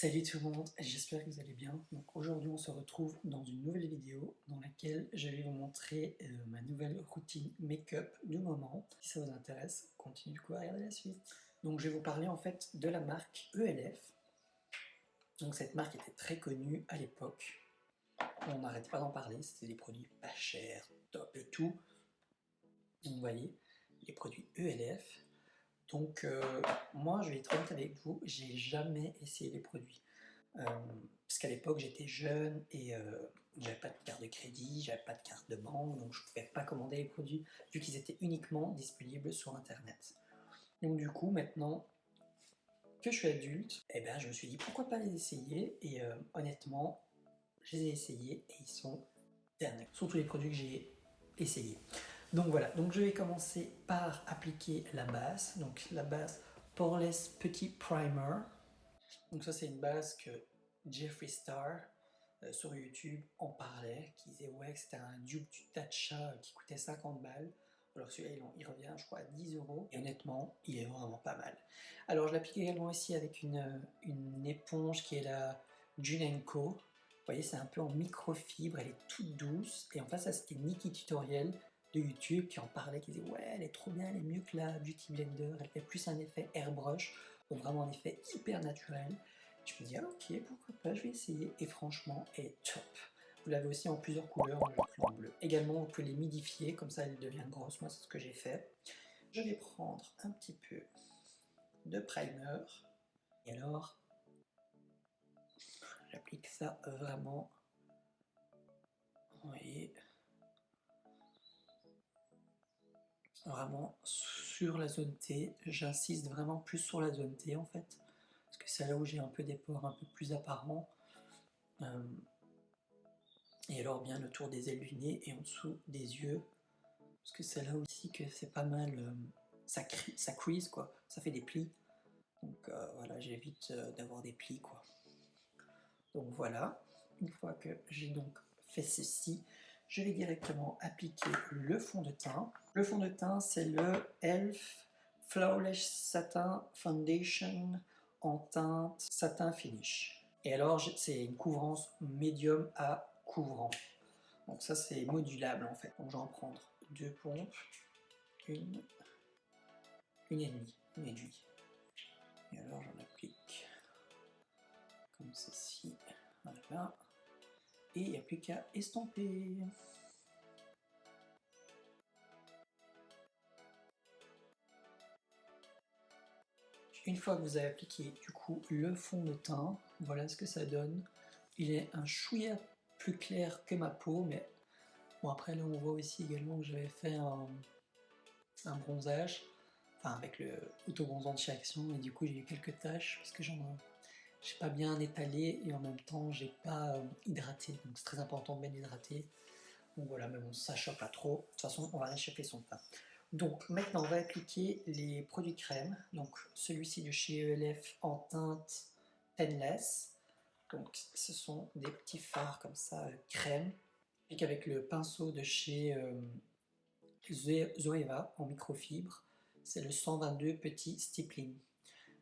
Salut tout le monde, j'espère que vous allez bien. Donc aujourd'hui on se retrouve dans une nouvelle vidéo dans laquelle je vais vous montrer ma nouvelle routine make-up du moment. Si ça vous intéresse, continuez du coup à regarder la suite. Donc je vais vous parler en fait de la marque ELF. Donc cette marque était très connue à l'époque. On n'arrête pas d'en parler, c'était des produits pas chers, top et tout. Donc vous voyez, les produits ELF. Donc moi je vais être honnête avec vous, j'ai jamais essayé les produits. Parce qu'à l'époque j'étais jeune et j'avais pas de carte de crédit, j'avais pas de carte de banque, donc je pouvais pas commander les produits vu qu'ils étaient uniquement disponibles sur internet. Donc du coup maintenant que je suis adulte, eh ben, je me suis dit pourquoi pas les essayer et honnêtement je les ai essayés et ils sont derniers. Surtout les produits que j'ai essayés. Donc voilà, donc je vais commencer par appliquer la base. Donc la base Poreless Petit Primer. Donc ça c'est une base que Jeffree Star sur YouTube en parlait, qui disait ouais que c'était un dupe du Tatcha qui coûtait 50 balles. Alors celui-là il revient je crois à 10 euros et honnêtement il est vraiment pas mal. Alors je l'applique également ici avec une éponge qui est la Junenko. Vous voyez c'est un peu en microfibre, elle est toute douce et en fait ça c'était Nikki Tutorial de YouTube qui en parlait, qui disait ouais elle est trop bien, elle est mieux que la Beauty Blender, elle fait plus un effet airbrush, donc vraiment un effet hyper naturel. Je me dis ah, ok pourquoi pas, je vais essayer et franchement elle est top. Vous l'avez aussi en plusieurs couleurs, moi je l'ai pris en bleu. Également vous pouvez les midifier, comme ça elle devient grosse, moi c'est ce que j'ai fait. Je vais prendre un petit peu de primer et alors j'applique ça vraiment, vous voyez, vraiment sur la zone T, j'insiste vraiment plus sur la zone T en fait, parce que c'est là où j'ai un peu des pores un peu plus apparents. Et alors bien le tour des ailes du nez et en dessous des yeux, parce que c'est là aussi que c'est pas mal, ça crease quoi, ça fait des plis. Donc voilà, j'évite d'avoir des plis quoi. Donc voilà, une fois que j'ai donc fait ceci, je vais directement appliquer le fond de teint. Le fond de teint c'est le ELF Flawless Satin Foundation en teinte satin finish. Et alors c'est une couvrance médium à couvrant. Donc ça c'est modulable en fait. Donc je vais en prendre deux pompes, une et demie, une aiguille. Et alors j'en applique comme ceci, voilà. Et il n'y a plus qu'à estomper. Une fois que vous avez appliqué du coup le fond de teint, voilà ce que ça donne. Il est un chouïa plus clair que ma peau, mais bon après là on voit aussi également que j'avais fait un bronzage, enfin avec le auto-bronzant de chez Action, et du coup j'ai eu quelques taches parce que j'ai pas bien étalé et en même temps j'ai pas hydraté, donc c'est très important de bien hydrater. Donc voilà, mais bon ça choque pas trop, de toute façon on va réchauffer son teint. Donc maintenant on va appliquer les produits crème, donc celui-ci de chez ELF en teinte Painless. Donc ce sont des petits fards comme ça crème, et avec le pinceau de chez Zoeva en microfibre, c'est le 122 petit stippling.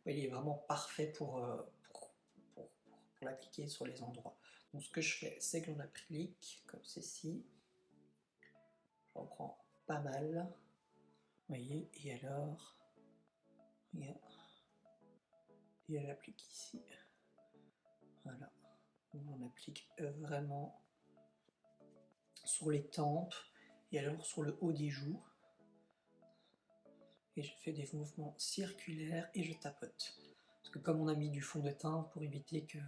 Il est vraiment parfait pour l'appliquer sur les endroits. Donc ce que je fais, c'est que l'on applique comme ceci. J'en prends pas mal. Vous voyez, et alors, regarde, et elle applique ici. Voilà. On applique vraiment sur les tempes et alors sur le haut des joues. Et je fais des mouvements circulaires et je tapote. Parce que comme on a mis du fond de teint pour éviter que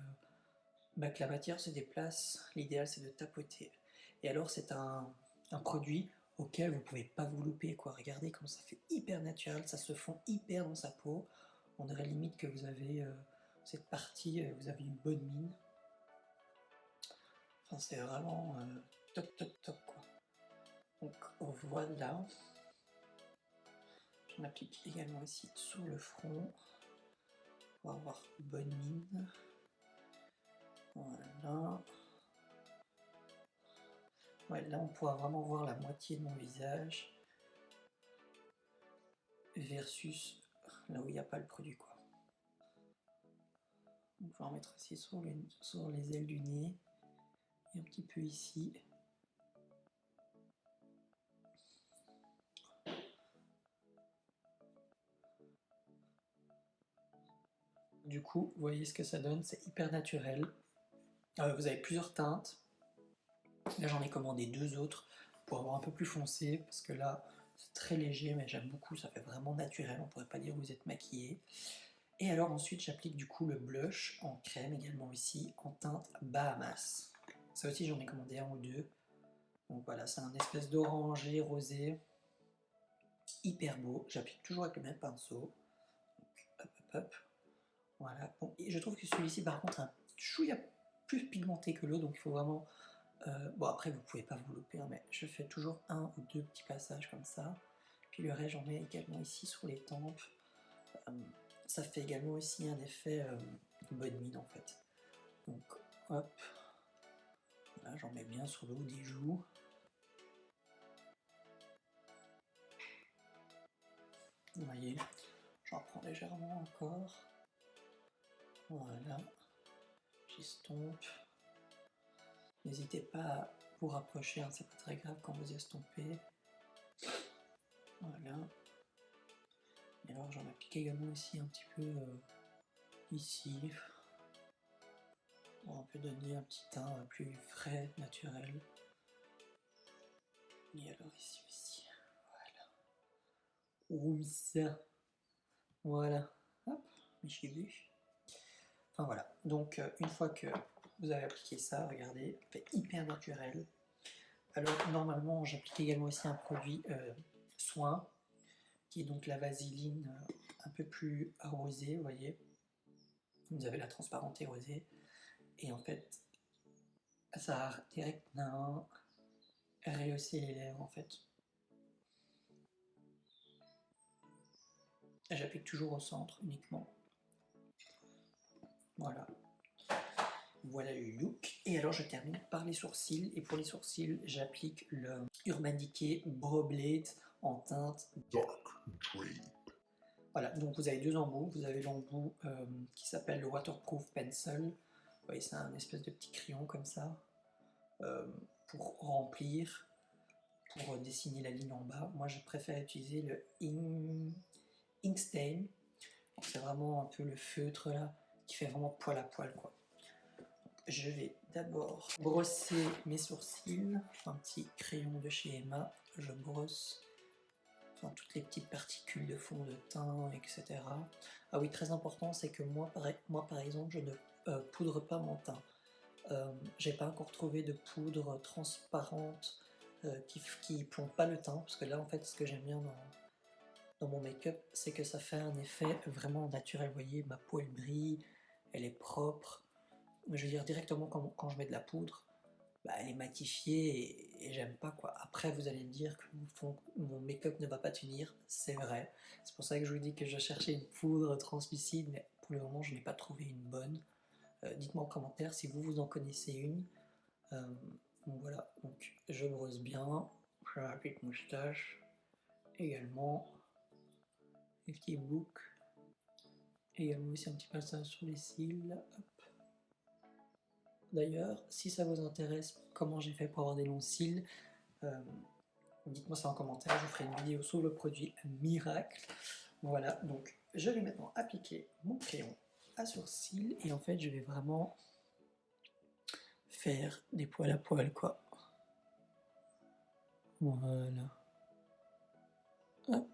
la matière se déplace, l'idéal c'est de tapoter. Et alors c'est un produit auquel vous ne pouvez pas vous louper quoi. Regardez comment ça fait hyper naturel, ça se fond hyper dans sa peau. On dirait limite que vous avez cette partie, vous avez une bonne mine. Enfin c'est vraiment top top top quoi. Donc voilà. J'en applique également ici sur le front pour avoir une bonne mine. Voilà. Ouais, là on pourra vraiment voir la moitié de mon visage versus là où il n'y a pas le produit quoi. Donc vais en mettre aussi sur les ailes du nez et un petit peu ici. Du coup, vous voyez ce que ça donne, c'est hyper naturel. Vous avez plusieurs teintes. Là, j'en ai commandé 2 autres pour avoir un peu plus foncé, parce que là, c'est très léger, mais j'aime beaucoup, ça fait vraiment naturel, on pourrait pas dire que vous êtes maquillé. Et alors ensuite, j'applique du coup le blush en crème également ici, en teinte Bahamas. Ça aussi, j'en ai commandé 1 ou 2. Donc voilà, c'est un espèce d'orangé rosé, hyper beau. J'applique toujours avec le même pinceau. Donc, hop, hop, hop. Voilà. Bon, et je trouve que celui-ci, par contre, un chouïa plus pigmenté que l'autre, donc il faut vraiment... bon, après, vous pouvez pas vous louper, hein, mais je fais toujours 1 ou 2 petits passages comme ça. Puis le reste, j'en mets également ici sur les tempes. Ça fait également aussi un effet bonne mine, en fait. Donc, hop. Là, j'en mets bien sur le haut des joues. Vous voyez, j'en prends légèrement encore. Voilà. J'estompe. N'hésitez pas à vous rapprocher, hein, c'est pas très grave quand vous estompez. Voilà. Et alors j'en applique également ici un petit peu ici. Pour un peu donner un petit teint plus frais, naturel. Et alors ici aussi. Voilà. Oui ça. Voilà. Hop, j'ai vu. Enfin voilà. Donc une fois que vous avez appliqué ça, regardez, c'est hyper naturel. Alors normalement j'applique également aussi un produit soin, qui est donc la vaseline un peu plus rosée, vous voyez. Vous avez la transparente et rosée. Et en fait, ça a directement rehaussé les lèvres en fait. J'applique toujours au centre uniquement. Voilà. Voilà le look. Et alors je termine par les sourcils. Et pour les sourcils, j'applique le Urban Decay Brow Blade en teinte Dark Drape. Voilà, donc vous avez 2 embouts. Vous avez l'embout qui s'appelle le Waterproof Pencil. Vous voyez, c'est un espèce de petit crayon comme ça, pour remplir, pour dessiner la ligne en bas. Moi, je préfère utiliser le Inkstain. C'est vraiment un peu le feutre là, qui fait vraiment poil à poil, quoi. Je vais d'abord brosser mes sourcils. Un petit crayon de chez Emma. Je brosse toutes les petites particules de fond de teint, etc. Ah oui, très important, c'est que moi par exemple, je ne poudre pas mon teint. J'ai pas encore trouvé de poudre transparente qui plombe pas le teint, parce que là, en fait, ce que j'aime bien dans mon make-up, c'est que ça fait un effet vraiment naturel. Vous voyez, ma peau, elle brille, elle est propre. Je veux dire, directement quand je mets de la poudre, bah, elle est matifiée et j'aime pas, quoi. Après, vous allez me dire que mon make-up ne va pas tenir, c'est vrai. C'est pour ça que je vous dis que je cherchais une poudre translucide, mais pour le moment, je n'ai pas trouvé une bonne. Dites-moi en commentaire si vous en connaissez une. Donc voilà, donc je brosse bien, je la petite moustache, également les petits boucles, également aussi un petit passage sur les cils. Hop. D'ailleurs, si ça vous intéresse comment j'ai fait pour avoir des longs cils, dites-moi ça en commentaire, je ferai une vidéo sur le produit Miracle. Voilà, donc je vais maintenant appliquer mon crayon à sourcils et en fait je vais vraiment faire des poils à poil, quoi. Voilà. Hop.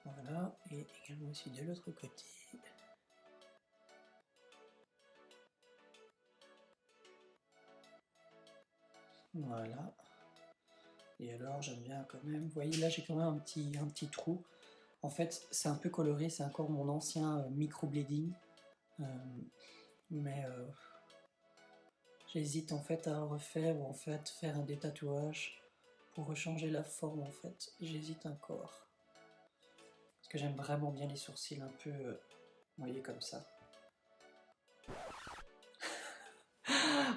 Voilà, et également aussi de l'autre côté. Voilà. Et alors j'aime bien quand même, vous voyez là j'ai quand même un petit trou. En fait c'est un peu coloré, c'est encore mon ancien microblading. Mais j'hésite en fait à refaire ou en fait faire un détatouage pour rechanger la forme en fait. J'hésite encore. Parce que j'aime vraiment bien les sourcils un peu, vous voyez, comme ça.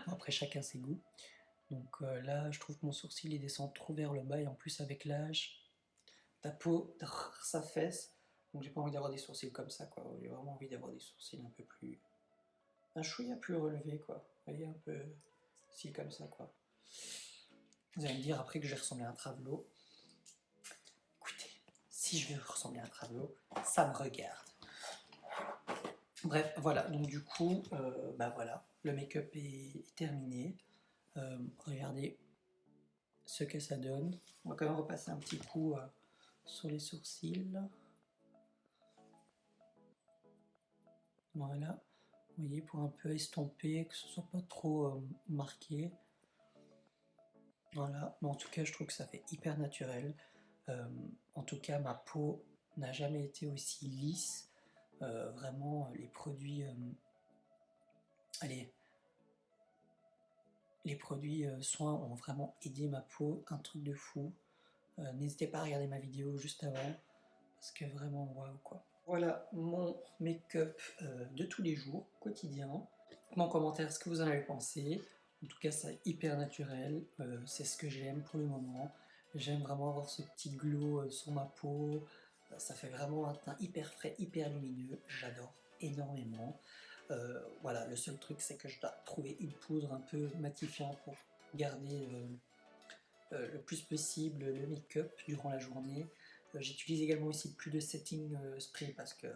Bon, après chacun ses goûts. Donc là je trouve que mon sourcil il descend trop vers le bas et en plus avec l'âge, ta peau, ça fesse. Donc j'ai pas envie d'avoir des sourcils comme ça, quoi. J'ai vraiment envie d'avoir des sourcils un peu plus... un chouïa plus relevé, quoi. Vous voyez, un peu style comme ça, quoi. Vous allez me dire après que je vais ressembler à un travelo. Écoutez, si je vais ressembler à un travelo, ça me regarde. Bref, voilà, donc du coup, bah voilà, le make-up est terminé. Regardez ce que ça donne. On va quand même repasser un petit coup sur les sourcils. Voilà, vous voyez, pour un peu estomper, que ce soit pas trop marqué. Voilà, mais en tout cas, je trouve que ça fait hyper naturel. En tout cas, ma peau n'a jamais été aussi lisse. Vraiment, les produits... allez, les produits soins ont vraiment aidé ma peau, un truc de fou. N'hésitez pas à regarder ma vidéo juste avant, parce que vraiment, waouh quoi. Voilà mon make-up de tous les jours, quotidien. Dites-moi en commentaire ce que vous en avez pensé. En tout cas, c'est hyper naturel, c'est ce que j'aime pour le moment. J'aime vraiment avoir ce petit glow sur ma peau. Ça fait vraiment un teint hyper frais, hyper lumineux. J'adore énormément. Voilà, le seul truc, c'est que je dois trouver une poudre un peu matifiante pour garder le plus possible le make-up durant la journée. J'utilise également aussi plus de setting spray parce que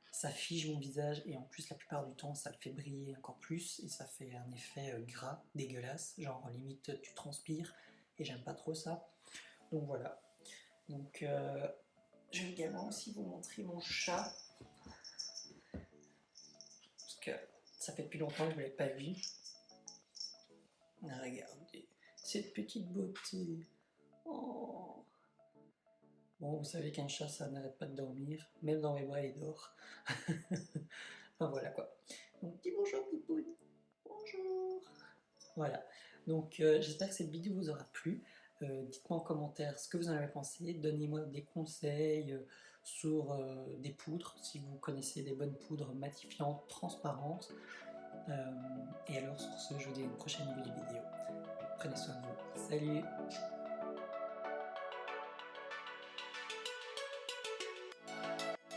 ça fige mon visage et en plus la plupart du temps ça le fait briller encore plus et ça fait un effet gras dégueulasse, genre limite tu transpires et j'aime pas trop ça. Donc voilà. Donc je vais également aussi vous montrer mon chat parce que ça fait depuis longtemps que je ne l'avais pas vu. Regardez cette petite beauté. Oh. Bon, vous savez qu'un chat, ça n'arrête pas de dormir. Même dans mes bras, il dort. Enfin, voilà quoi. Donc, dis bonjour, Pipoune. Bonjour. Voilà. Donc, j'espère que cette vidéo vous aura plu. Dites-moi en commentaire ce que vous en avez pensé. Donnez-moi des conseils sur des poudres, si vous connaissez des bonnes poudres matifiantes, transparentes. Et alors, sur ce, je vous dis à une prochaine nouvelle vidéo. Prenez soin de vous. Salut!